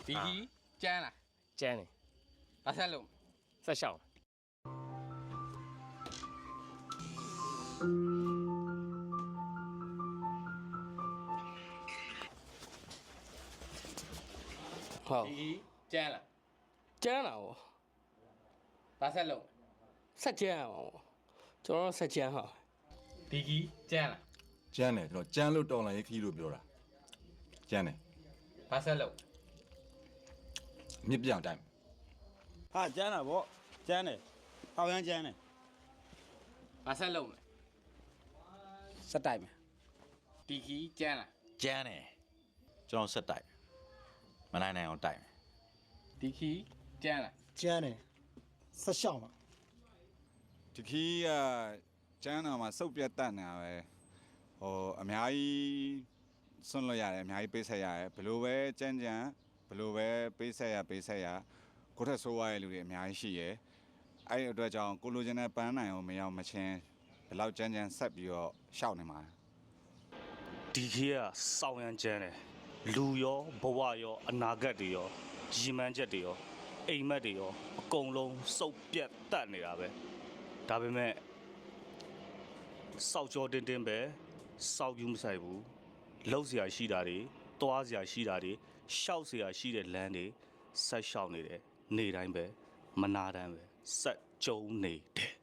ဒီကြီးကျန်းလား ကျန်းတယ် ဘာဆက်လုံး ဆက်ရှောင်းဟုတ် ဒီကြီးကျန်းလား ကျန်းတာဗော ဘာဆက်လုံး ဆက်ကျန်းအောင်ဗောကျွန်တော်ဆက်ကျန်းဟာ ဒီကြီးကျန်းလား ကျန်းတယ်ကျွန်တော်ကျန်းလို့တော်လာရေးခီးလို့ပြောတာကျန်းတယ် ဘာဆက်လုံး မြစ်ပြောင်တိုင်း ဟာကျန်းတာဗောကျန်းတယ်ဟောက်ရမ်းကျန်းတယ် ဘာဆက်လုံးလဲ စက်တိုက်မယ် ဒီကြီးကျန်းလား ကျန်းတယ်ကျွန်တော်ဆက်တိုက်မနိုင်နိုင်အောင်တိုက်မယ် ဒီကြီးကျန်းလား ကျန်းတယ်ဆက်ရှောင်းပါ ဒီခီးကကျန်းတော်မှာစုပ်ပြတ်တတ်နေတာပဲဟိုအများကြီးစွန့်လို့ရတယ်အများကြီးပေးဆက်ရတယ်ဘလို့ပဲကျန်းဘလို့ပဲပေးဆက်ရကိုယ့်ထက်ဆိုးရတဲ့လူတွေအများကြီးရှိရယ်အဲ့ဒီအတွက်ကြောင့်ကိုလိုချင်တဲ့ပန်းနိုင်အောင်မရောက်မချင်းဘယ်လောက်ကျန်းဆက်ပြီးတော့ရှောက်နေမှာ ဒီခေတ်ကစောင်းရမ်းကျန်းတယ်လူရောဘဝရောအနာဂတ်တွေရောရည်မှန်းချက်တွေရောအိမ်မက်တွေရောအကုန်လုံးစုပ်ပြတ်တတ်နေတာပဲဒါပေမဲ့စောက်ကြောတင်းပဲစောက်ယူမဆိုင်ဘူးလှုပ်เสียရှိတာတွေတွားเสียရှိတာတွေရှောက်เสียရှိတဲ့လမ်းတွေဆက်ရှောက်နေတယ်နေတိုင်းပဲမနာတမ်းပဲဆက်ကြုံနေတယ်